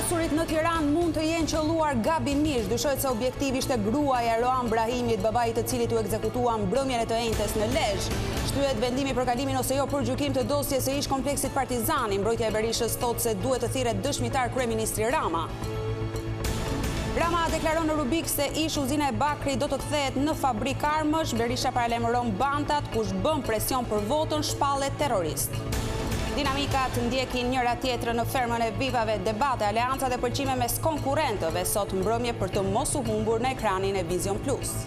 plagosurit në Tiranë mund të jenë qelluar gabimisht. Dyshohet se objektivi ishte gruaja e Roan Brahimit, babait të cilit u ekzekutua mbrëmjen e të enjtes në Lezhë. Shtyhet vendimi për kalimin ose jo për gjykim të dosjes së ish kompleksit Partizani. Mbrojtja e Berishës thotë se duhet të thirret dëshmitar kryeministri Rama. Rama deklaron në Rubik se ish uzina e Bakri do të kthehet në fabrikë armësh. Berisha paralajmëron bantat, kush bën presion për votën shpallet terrorist. Dinamikat ndjekin njëra tjetrën në fermën e vivave, debate, aleanca dhe pëlqime mes konkurrentëve sot mbrëmje për të mos u humbur në ekranin e Vision Plus.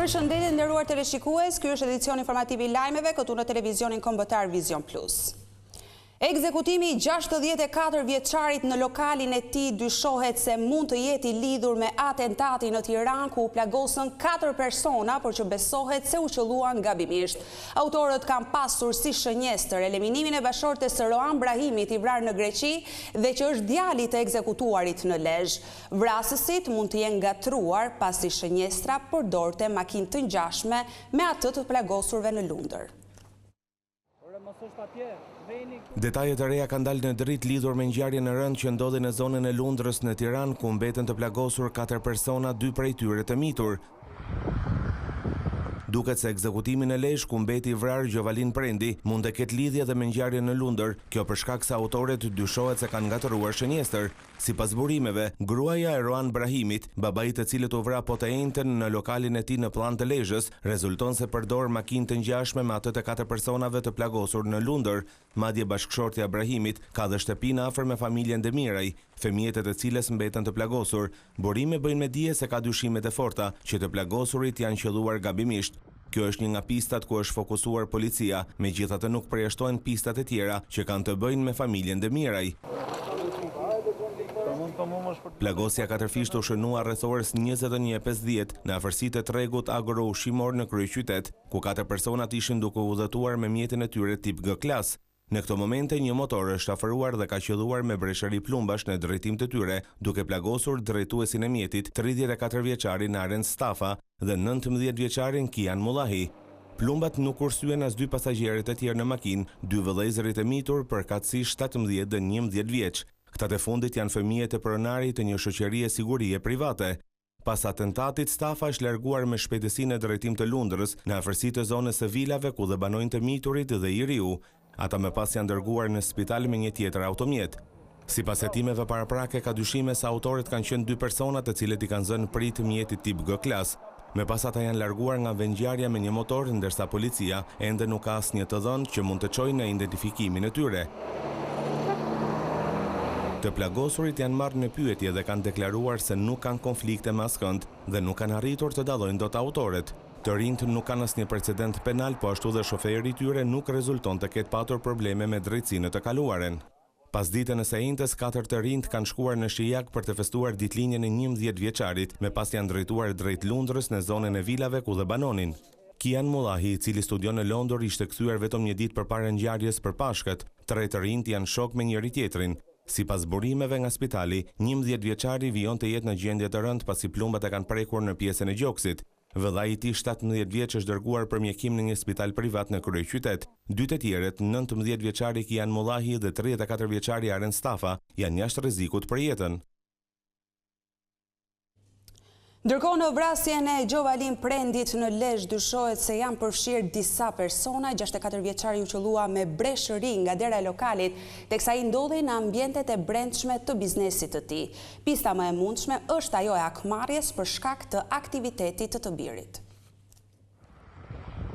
Përshëndetje nderuar teleshikues, ky është edicioni informativ i lajmeve këtu në televizionin kombëtar Vision Plus. Ekzekutimi i 64 vjeçarit në lokalin e tij dyshohet se mund të jetë i lidhur me atentatin në Tiranë ku u plagosën 4 persona, por që besohet se u qelluan gabimisht. Autorët kanë pasur si shënjestër eliminimin e bashortes së Roan Brahimit i vrarë në Greqi dhe që është djali të ekzekutuarit në Lezhë. Vrasësit mund të jenë gatruar pasi shënjestra përdorte makinë të ngjashme me atë të plagosurve në Lundër. Detajet e reja kanë dalë në dritë lidhur me ngjarjen e rëndë që ndodhi në zonën e Lundrës në Tiranë, ku mbeten të plagosur 4 persona, 2 prej tyre të mitur. Duket se ekzekutimi në Lezhë, ku mbeti i vrarë Gjovalin Prendi, mund të ketë lidhje dhe me ngjarjen në Lundër, kjo për shkak se autorët dyshohet se kanë ngatëruar shënjestër. Sipas burimeve, gruaja e Roan Brahimit, babait të cilët u vra po të enjtën në lokalin e tij në Llan të Lezhës, rezulton se përdor makinë të ngjashme me atë të 4 personave të plagosur në Lundër. Madje bashkëshortja e Brahimit ka dhe shtëpinë afër me familjen Demiraj, fëmijët e të cilës mbeten të plagosur. Burime bëjnë me dije se ka dyshimet e forta që të plagosurit janë qelluar gabimisht. Kjo është një nga pistat ku është fokusuar policia, megjithatë nuk përjashtojnë pistat e tjera që kanë të bëjnë me familjen Demiraj. Plagosja 4 fisht u shënua rreth orës 21:50 në afërsitë të tregut agro-ushqimor në kryeqytet, ku 4 personat ishin duke udhëtuar me mjetin e tyre tip G klas. Në këto momente një motor është afëruar dhe ka qelluar me breshëri plumbash në drejtim të tyre, duke plagosur drejtuesin e mjetit, 34 vjeçarin Aren Stafa dhe 19 vjeçarin Kian Mullahi. Plumbat nuk ursyen as 2 pasagjerët e tjerë në makinë, 2 vëllezërit e mitur përkatësisht 17 dhe 11 vjeç. Këta të fundit janë fëmijët e pronarit të një shoqërie sigurie private. Pas atentatit, Stafa është larguar me shpejtësi në drejtim të Lundrës, në afërsitë të zonës së vilave ku dhe banojnë të miturit dhe i riu. Ata më pas janë dërguar në spital me një tjetër automjet. Sipas hetimeve paraprake, ka dyshime se autorët kanë qenë 2 persona të cilët i kanë zënë prit mjetit tip G klas. Me pas ata janë larguar nga vendngjarja me një motor, ndërsa policia ende nuk ka asnjë të dhënë që mund të çojë në identifikimin e tyre. Të plagosurit janë marrë në pyetje dhe kanë deklaruar se nuk kanë konflikte me askënd dhe nuk kanë arritur të dallojnë dot autorët. Të rinjt nuk kanë asnjë precedent penal, po ashtu dhe shoferi i tyre nuk rezulton të ketë patur probleme me drejtsinë të kaluaren. Pas ditën e së enjtes, 4 të rinjt kanë shkuar në Shijak për të festuar ditëlinjen e 11 vjeçarit, me pas janë drejtuar drejt Lundrës në zonën e vilave ku dhe banonin. Kian Mullahi, i cili studion në Londër, ishte kthyer vetëm një ditë përpara ngjarjes për Pashkët. 3 të rinjt janë shok me njëri tjetrin. Sipas burimeve nga spitali, 11 vjeçari vijon të jetë në gjendje të rëndë pasi plumbat e kanë prekur në pjesën e gjoksit. Vëllai i tij 17 vjeç është dërguar për mjekim në një spital privat në kryeqytet. 2 të tjerët, 19 vjeçari Kian Mullahi dhe 34 vjeçari Aren Stafa, janë jashtë rrezikut për jetën. Ndërkohë në vrasjen e Gjovalin Prendit në Lezhë dyshohet se janë përfshirë disa persona. 64 vjeçari u qellua me breshëri nga dera e lokalit, teksa ai ndodhej në ambientet e brendshme të biznesit të tij. Pista më e mundshme është ajo e akmarrjes për shkak të aktivitetit të birit.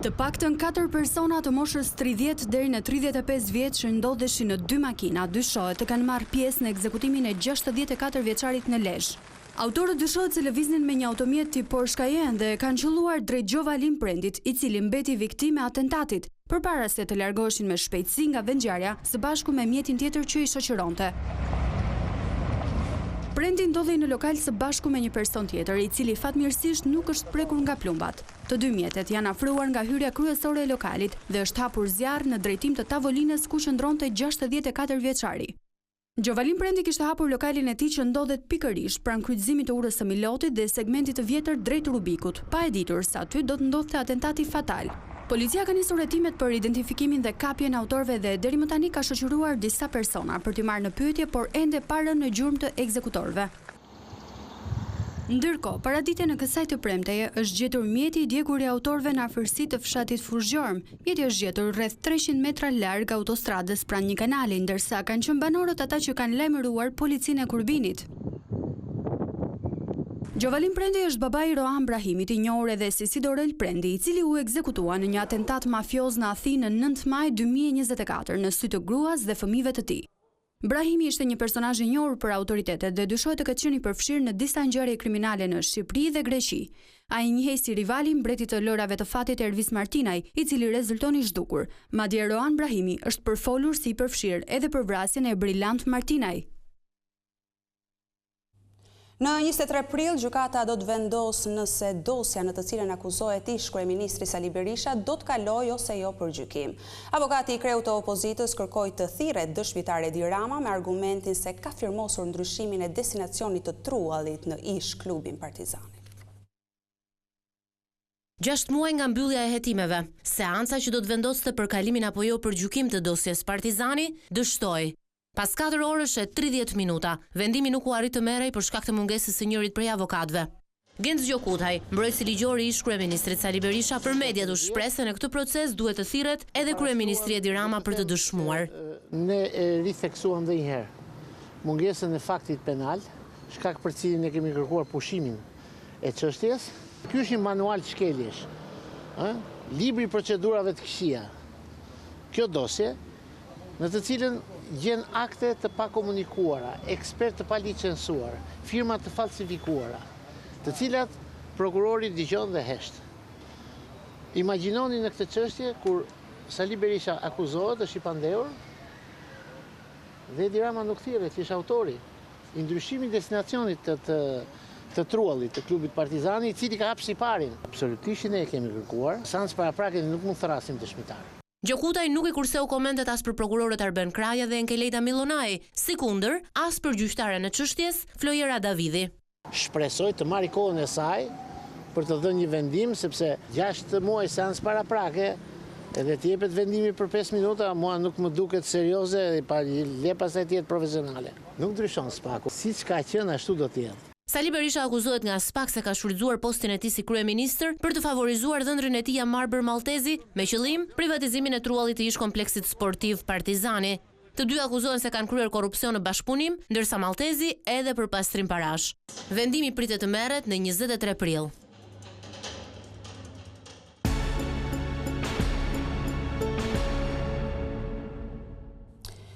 Të paktën 4 persona të moshës 30 deri në 35 vjeç që ndodheshin në 2 makina dyshohet të kanë marrë pjesë në ekzekutimin e 64 vjeçarit në Lezhë. Autorët dyshohet se lëviznin me një automjet tip Porsche Cayenne dhe kanë qelluar drejt Gjovalin Prendit, i cili mbeti viktimë e atentatit, përpara se të largoheshin me shpejtësi nga vendngjarja së bashku me mjetin tjetër që i shoqëronte. Prendi ndodhej në lokal së bashku me një person tjetër, i cili fatmirësisht nuk është prekur nga plumbat. Të dy mjetet janë afruar nga hyrja kryesore e lokalit dhe është hapur zjarr në drejtim të tavolinës ku qëndronte 64 vjeçari. Gjovalin Prendi kishte hapur lokalin e tij që ndodhet pikërisht pranë kryqëzimit të urës së Milotit dhe segmentit të vjetër drejt Rubikut, pa e ditur se aty do të ndodhte atentati fatal. Policia ka nisur hetimet për identifikimin dhe kapjen e autorëve dhe deri më tani ka shoqëruar disa persona për t'i marrë në pyetje, por ende pa rënë në gjurmë të ekzekutorëve. Ndërkohë, paraditje në kësaj të premteje është gjetur mjeti i djegur i autorëve në afërsi të fshatit Furzhorm. Mjeti është gjetur rreth 300 metra larg autostradës pranë një kanali, ndërsa kanë qenë banorët ata që kanë lajmëruar policinë e Kurbinit. Gjovalin Prendi është babai i Roan Brahimit, i njohur edhe si Sidorel Prendi, i cili u ekzekutua në një atentat mafioz në Athinë në 9 maj 2024 në sy të gruas dhe fëmijëve të tij. Brahimi ishte një personazh i njohur për autoritetet dhe dyshohet të ketë qenë i përfshirë në disa ngjarje kriminale në Shqipëri dhe Greqi. Ai njihej si rivali mbretit të lojrave të fatit Ervis Martinaj, i cili rezulton i zhdukur. Madje Roan Brahimi është përfolur si i përfshirë edhe për vrasjen e Brillant Martinaj. Në 23 prill, gjykata do të vendosë nëse dosja në të cilën akuzohet ish kryeministri Sali Berisha do të kalojë ose jo për gjykim. Avokati i kreut të opozitës kërkoi të thirret dëshmitare Edi Rama me argumentin se ka firmosur ndryshimin e destinacionit të truallit në ish klubin Partizani. 6 muaj nga mbyllja e hetimeve, seanca që do të vendoste për kalimin apo jo për gjykim të dosjes Partizani dështoi. Pas 4 orësh e 30 minuta, vendimi nuk u arrit të merrej për shkak të mungesës së njërit prej avokatëve. Genc Gjokutaj, mbrojtësi ligjor i ish kryeministrit Sali Berisha, për mediat u shpreh se në këtë proces duhet të thirret edhe kryeministri Edi Rama për të dëshmuar. Ne ritheksuam edhe një herë mungesën e faktit penal, shkak për cilin ne kemi kërkuar pushimin e çështjes. Ky është një manual shkeljesh, libri i procedurave të këqija. Kjo dosje, në të cilën gjen akte të pakomunikuara, ekspert të palicencuar, firma të falsifikuara, të cilat prokurori dëgjon dhe hesht. Imagjinoni në këtë çështje kur Sali Berisha akuzohet, është i pandehur, dhe Edi Rama nuk thirret, që është autori i ndryshimit destinacionit të truallit të klubit Partizani, i cili ka hapur siparin. Absolutisht ne e kemi kërkuar, sans paraprake nuk mund të thrasim dëshmitar. Gjokutaj nuk i kurseu komentet as për prokurorët Arben Kraja dhe Enkelejta Milonaj, sikundër as për gjyqtaren e çështjes Flojera Davidi. Shpresoj të marrë kohën e saj për të dhënë një vendim, sepse 6 muaj seancë paraprake edhe të jepet vendimi për 5 minuta, mua nuk më duket serioze dhe le pastaj të jetë profesionale. Nuk ndryshon SPAK-u, siç ka qenë ashtu do të jetë. Sali Berisha akuzohet nga SPAK se ka shfrytzuar postin e tij si kryeministër për të favorizuar dhëndrin e tij Marber Maltezi me qëllim privatizimin e truallit të ish kompleksit sportiv Partizani. Të dy akuzohen se kanë kryer korrupsion në bashkëpunim, ndërsa Maltezi edhe për pastrim parash. Vendimi pritet të merret në 23 prill.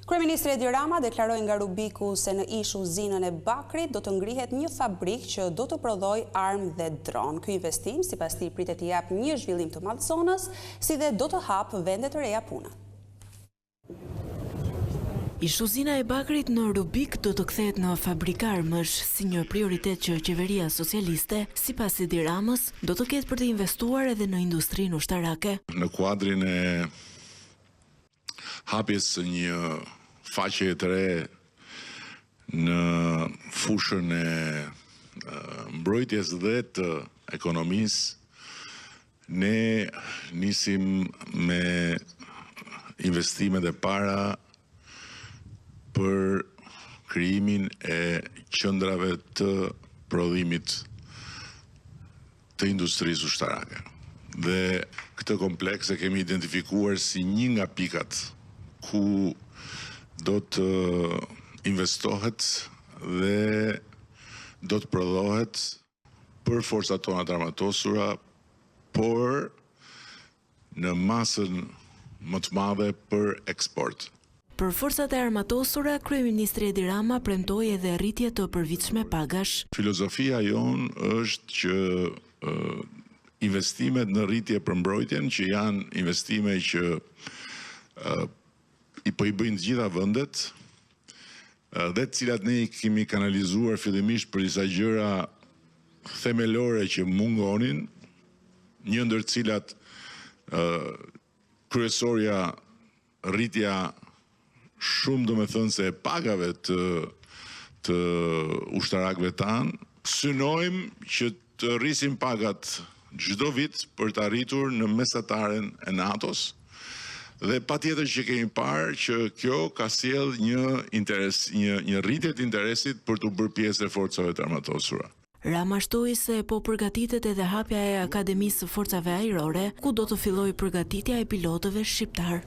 Kryeministri Edi Rama deklaroi nga Rubiku se në ish uzinën e Bakrit do të ngrihet një fabrikë që do të prodhojë armë dhe dron. Ky investim sipas tij pritet të japë një zhvillim të madh zonës, si dhe do të hapë vende të reja pune. Ish uzina e Bakrit në Rubik do të kthehet në fabrikë armësh si një prioritet që qeveria socialiste, sipas Edi Ramës, do të ketë për të investuar edhe në industrinë ushtarake. Në kuadrin e hapjes së një faqe të re në fushën e mbrojtjes dhe të ekonomisë, ne nisim me investimet e para për krijimin e qendrave të prodhimit të industrisë ushtarake. Dhe këtë kompleks e kemi identifikuar si një nga pikat ku do të investohet dhe do të prodhohet për forcat tona të armatosura, por në masën më të madhe për eksport. Për forcat e armatosura, kryeministri Edi Rama premtoi edhe rritje të përvitshme pagash. Filozofia jon është që investimet në rritje për mbrojtjen, që janë investime që i bëjnë të gjitha vendet, dhe të cilat ne kemi kanalizuar fillimisht për disa gjëra themelore që mungonin, një ndër cilat kryesorja rritja shumë domethënëse e pagave të ushtarakëve tanë. Synojmë që të rrisim pagat çdo vit për të arritur në mesataren e NATO-s. Dhe patjetër që kemi parë që kjo ka sjell një rritje të interesit për të bërë pjesë e forcave të armatosura. Rama shtoi se po përgatitet edhe hapja e Akademisë së Forcave Ajrore, ku do të fillojë përgatitja e pilotëve shqiptar.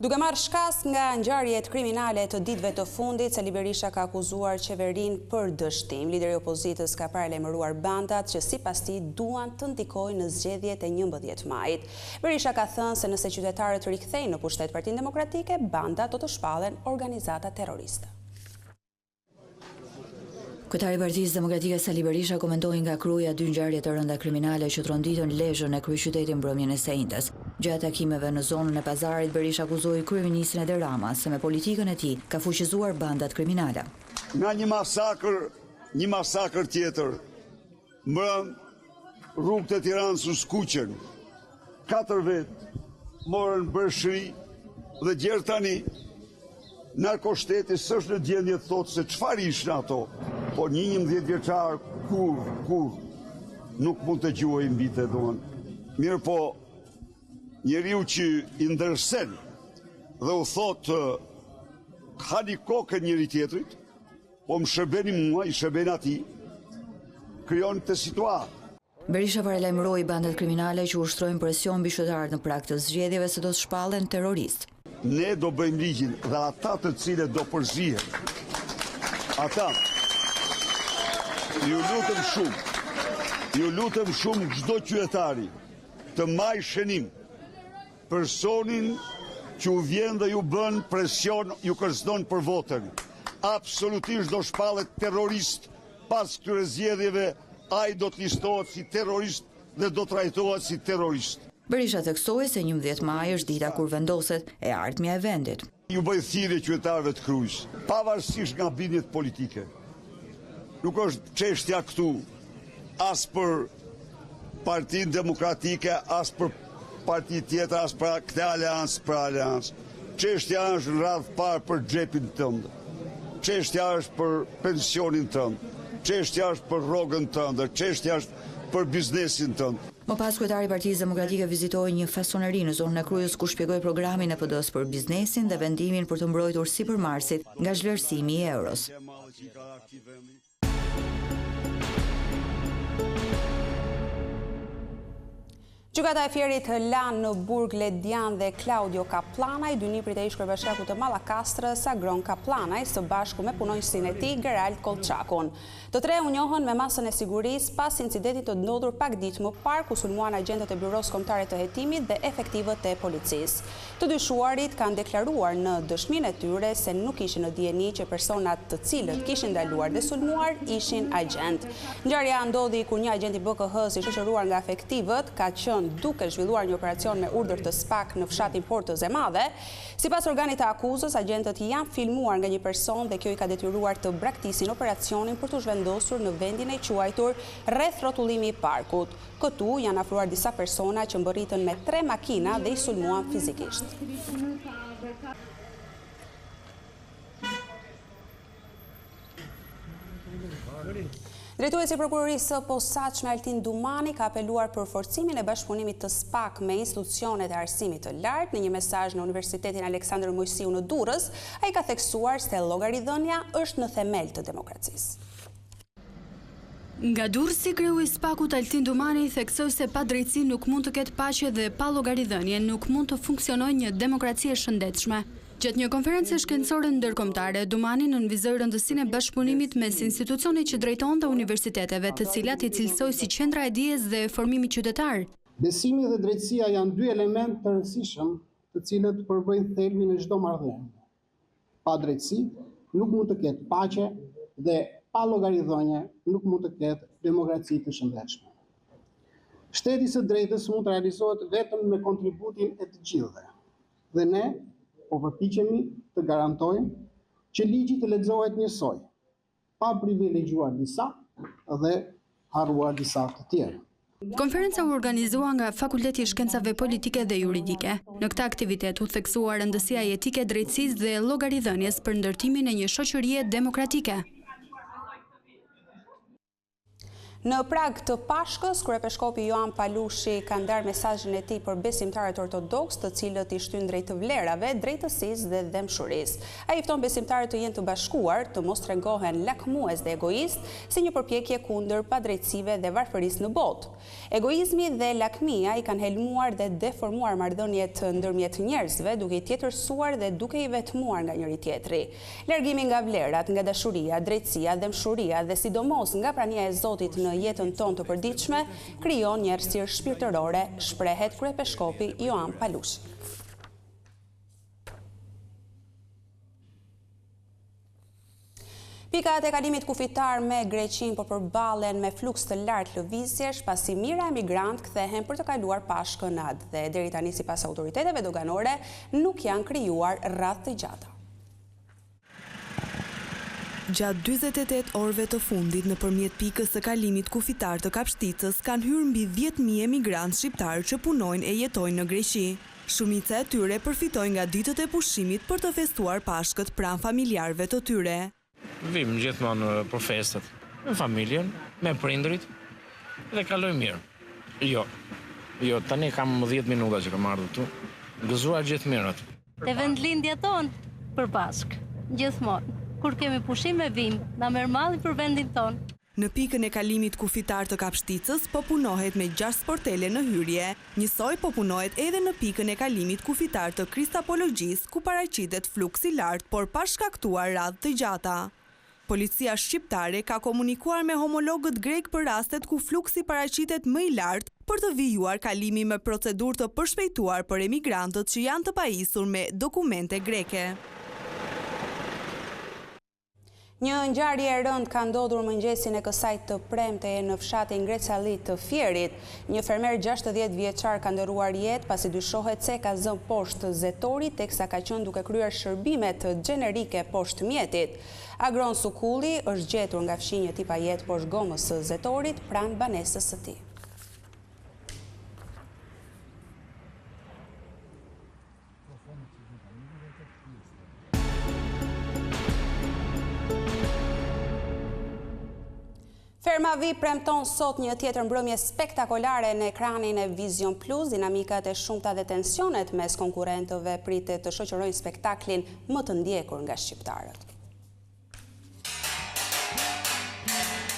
Duke marrë shkas nga ngjarjet kriminale të ditëve të fundit, Sali Berisha ka akuzuar qeverinë për dështim. Lideri i opozitës ka paralajmëruar bandat që sipas tij duan të ndikojnë në zgjedhjet e 11 majit. Berisha ka thënë se nëse qytetarët rikthejnë në pushtet Partinë Demokratike, bandat do të shpallen organizata terroriste. Kryetari i Partisë Demokratike Sali Berisha komentoi nga kruja 2 ngjarje të rënda kriminale që tronditën Lezhën e kryeqytetin mbrëmjen e së njëjtës. Gjatë takimeve në zonën e pazarit, Berisha akuzoi kryeministrin Edi Rama se me politikën e tij ka fuqizuar bandat kriminale. Nga një masakër tjetër, mbrëm rrugët e Tiranës u skuqen. 4 vetë morën bërshëri dhe gjerë tani narkoshteti s'është në gjendje të thotë se çfarë ishin ato. Po një 11 vjeçar kur nuk mund të gjuhej mbi të doan. Mirë po, njeriu që i ndërsen dhe u thotë hani kokën njëri tjetrit, po më shërbeni mua, i shërbeni atij, krijon këtë situatë. Berisha paralajmëroi bandat kriminale që ushtrojnë presion mbi qytetarët në prag të zgjedhjeve se do të shpallen terroristë. Ne do bëjmë ligjin dhe ata të cilët do përzihen. Ata ju lutem shumë çdo qytetari të maj shënim personin që u vjen dhe ju bën presion, ju kërcënon për votën. Absolutisht do shpallet terrorist pas këtyre zgjedhjeve, ai do të listohet si terrorist dhe do trajtohet si terrorist. Berisha theksoi se 11 maj është dita kur vendoset e ardhmja e vendit. Ju bëj thirrje qytetarëve të Krujës, pavarësisht nga bindjet politike. Nuk është çështja këtu as për Partinë Demokratike, as për parti tjetër, as për këtë aleancë. Çështja është në radhë parë për xhepin tënd. Çështja është për pensionin tënd. Çështja është për rrogën tënde. Çështja është për biznesin tënd. Më pas, kryetari i Partisë Demokratike vizitoi një fasoneri në zonën e Krujës ku shpjegoi programin e PD-s për biznesin dhe vendimin për të mbrojtur sipërmarrësit nga zhvlerësimi i euros. Gjykata e Fierit lanë në Burg Ledian dhe Claudio Kaplanaj, dy niprit e ish-kryebashkiakut të Mallakastrës, Agron Kaplanaj, së bashku me punonjësin e tij, Gerald Kolçakun. Të tre u njohën me masën e sigurisë pas incidentit të ndodhur pak ditë më parë, ku sulmuan agentët e Byros Kombëtare të Hetimit dhe efektivët e policisë. Të dyshuarit kanë deklaruar në dëshminë e tyre se nuk ishin në dieni që personat të cilët kishin ndaluar dhe sulmuar ishin agent. Ngjarja ndodhi kur një agent i BKH-s i shoqëruar nga efektivët ka qenë duke zhvilluar një operacion me urdhër të SPAK në fshatin Portës e Madhe. Sipas organit të akuzës, agentët janë filmuar nga një person dhe kjo i ka detyruar të braktisin operacionin për të zhvendosur në vendin e quajtur rreth rrotullimi i parkut. Këtu janë afruar disa persona që mbërritën me 3 makina dhe i sulmuan fizikisht. Drejtuesi i prokurorisë së posaçme Altin Dumani ka apeluar për forcimin e bashkëpunimit të SPAK me institucionet e arsimit të lartë. Në një mesazh në Universitetin Aleksandër Mojsiu në Durrës, ai ka theksuar se llogaridhënia është në themel të demokracisë. Nga Durrësi, kreu i SPAK-ut Altin Dumani theksoi se pa drejtësi nuk mund të ketë paqe dhe pa llogaridhënie nuk mund të funksionojë një demokraci e shëndetshme. Gjatë një konferencë shkencore ndërkombëtare, Dumani nënvizoi rëndësinë e bashkëpunimit mes institucionit që drejton dhe universiteteve, të cilat i cilësoi si qendra e dijes dhe formimit qytetar. Besimi dhe drejtësia janë dy elementë të rëndësishëm, të cilët përbëjnë thelbin e çdo marrëdhënie. Pa drejtësi nuk mund të ketë paqe dhe pa llogaridhënie nuk mund të ketë demokraci të shëndetshme. Shteti së drejtës mund të realizohet vetëm me kontributin e të gjithëve. Dhe ne, po përpiqemi të garantojmë që ligji të lexohet njësoj, pa privilegjuar disa dhe harruar disa të tjerë. Konferenca u organizua nga Fakulteti i Shkencave Politike dhe Juridike. Në këtë aktivitet u theksuar rëndësia jetike, drejtësisë dhe llogaridhënies për ndërtimin e një shoqërie demokratike. Në prag të Pashkës, kryepiskopi Joan Palushi ka ndarë mesazhin e tij për besimtarët ortodoks, të cilët i shtyn drejt të vlerave, drejtësisë dhe dëmshurisë. Ai fton besimtarët të jenë të bashkuar, të mos tregohen lakmues dhe egoist, si një përpjekje kundër padrejtësive dhe varfërisë në botë. Egoizmi dhe lakmia i kanë helmuar dhe deformuar marrëdhëniet ndërmjet njerëzve, duke i tjetërsuar dhe duke i vetmuar nga njëri tjetri. Largimi nga vlerat, nga dashuria, drejtësia, dëmshuria dhe sidomos nga prania e Zotit në jetën tonë të përditshme, krijon një errësirë shpirtërore, shprehet kryepiskopi Joan Palushi. Pikat e kalimit kufitar me Greqinë po përballen me fluks të lartë lëvizjesh, pasi mijëra emigrant kthehen për të kaluar Pashkën natë dhe deri tani sipas autoriteteve doganore nuk janë krijuar radhë të gjata. Gjatë 48 orëve të fundit nëpërmjet pikës së kalimit kufitar të Kapshticës kanë hyrë mbi 10.000 emigrantë shqiptarë që punojnë e jetojnë në Greqi. Shumica e tyre përfitojnë nga ditët e pushimit për të festuar Pashkët pranë familjarëve të tyre. Vim gjithmonë për festat, me familjen, me prindrit dhe kaloj mirë. Jo, tani kam 10 minuta që kam ardhur këtu, gëzuar gjithë mirët. Te vendlindja tonë për Pashkë, gjithmonë. Kur kemi pushime vim, na merr malli për vendin tonë. Në pikën e kalimit kufitar të Kapshticës po punohet me 6 sportele në hyrje. Njësoj po punohet edhe në pikën e kalimit kufitar të Kristapologjisë, ku paraqitet fluksi lart, por pa shkaktuar radhë të gjata. Policia shqiptare ka komunikuar me homologët grek për rastet ku fluksi paraqitet më i lartë për të vijuar kalimi me procedurë të përshpejtuar për emigrantët që janë të pajisur me dokumente greke. Një ngjarje e rëndë ka ndodhur mëngjesin e kësaj të premte në fshatin Ngrecalit të Fierit. Një fermer 60 vjeçar ka ndëruar jetë pasi dyshohet se ka zënë poshtë zetorit teksa ka qenë duke kryer shërbimet gjenerike poshtë mjetit. Agron Sukulli është gjetur nga fshinje tipa jetë poshtë gomës së zetorit pranë banesës së tij. Fermavi premton sot një tjetër mbrëmje spektakolare në ekranin e Vision Plus. Dinamikat e shumta dhe tensionet mes konkurrentëve pritet të shoqërojnë spektaklin më të ndjekur nga shqiptarët.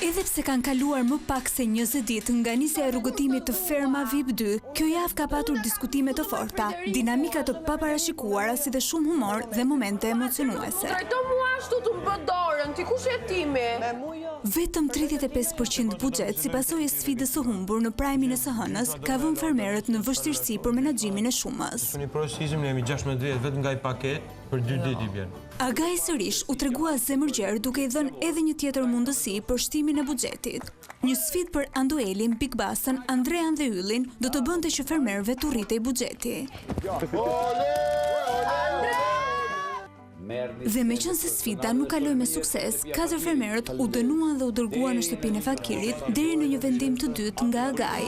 Edhe pse kanë kaluar më pak se 20 ditë nga nisja e rrugëtimit të Ferma VIP 2, kjo javë ka patur diskutime të forta, dinamika të paparashikuara si dhe shumë humor dhe momente emocionuese. Trajto mua ashtu të më dorën, ti kush je timi? Vetëm 35% buxhet si pasojë e sfidës së humbur në prajmin e së hënës ka vënë fermerët në vështirësi për menaxhimin e shumës. Në procizim ne jemi 16 ditë vetëm nga i paketë për 2 ditë i vjen. Agai sërish u tregua zemërgjer duke i dhënë edhe një tjetër mundësi për shtimin e buxhetit. Një sfidë për Anduelin, Pikbasën, Andrean dhe Yllin do të bënte që fermerëve të rritej buxheti. Dhe me qënë se sfida nuk kaloi me sukses, 4 fermerët u dënuan dhe u dërguan në shtëpinë e fakirit deri në një vendim të dytë nga Agai.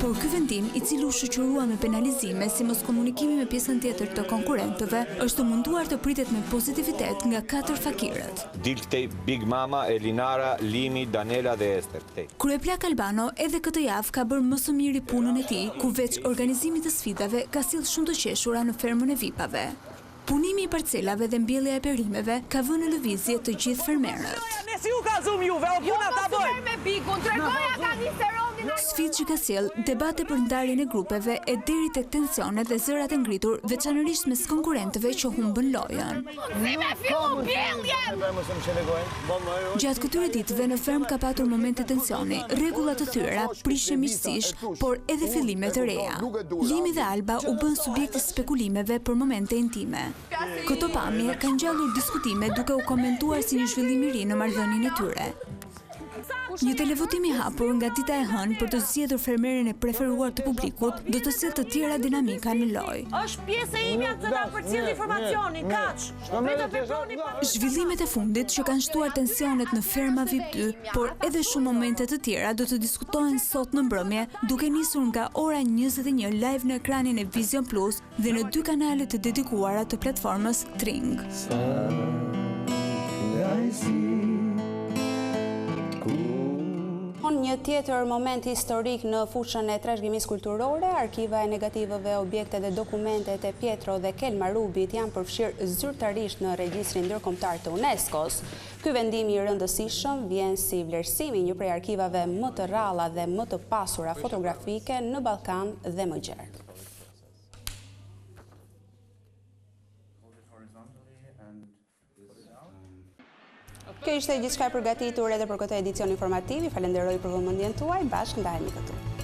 Por ky vendim, i cili u shoqërua me penalizime si mos komunikimi me pjesën tjetër të konkurrentëve, është munduar të pritet me pozitivitet nga 4 fakirët. Dil këtej Big Mama, Elinara, Limi, Danela dhe Ester këtej. Kryeplak Albano edhe këtë javë ka bërë më së miri punën e tij, ku veç organizimit të sfidave ka sill shumë të qeshura në fermën e VIP-ave. Punimi i parcelave dhe mbjellja e perimeve ka vënë në lëvizje të gjithë fermerët. Si u ka zum juve, o puna ta bëj. Me Bikun, tregoja ka Niseronin. Sfidë që ka sjell debate për ndarjen e grupeve e deri tek tensionet dhe zërat e ngritur, veçanërisht mes konkurrentëve që humbën lojën. Si me fillu bjelljen! Gjatë këtyre ditëve në ferm ka patur momente tensioni, rregulla të thyera, prishje miqësish, por edhe fillime të reja. Limi dhe Alba u bën subjekti spekulimeve për momente intime. Këto pamje kanë ngjallur diskutime duke u komentuar si një zhvillim i ri në marrëdhënien e tyre. Një televotim i hapur nga dita e hënë për të zgjedhur fermerin e preferuar të publikut do të sjellë të tjera dinamika në lojë. Është pjesë e imja të na përcjell informacionin, kaç. Zhvillimet e fundit që kanë shtuar tensionet në ferma VIP 2, por edhe shumë momente të tjera do të diskutohen sot në mbrëmje, duke nisur nga ora 21 live në ekranin e Vision Plus dhe në 2 kanalet të dedikuara të platformës Tring. Një tjetër moment historik në fushën e trashëgimisë kulturore, arkiva e negativëve, objekte dhe dokumentet e Pietro dhe Kelma Rubit janë përfshirë zyrtarisht në regjistrin ndërkombëtar të UNESCO-s. Ky vendim i rëndësishëm vjen si vlerësimi një prej arkivave më të rralla dhe më të pasura fotografike në Ballkan dhe më gjerë. Kjo ishte gjithçka e përgatitur edhe për këtë edicion informativ. Falenderoj për vëmendjen tuaj. Bashkë ndahemi këtu.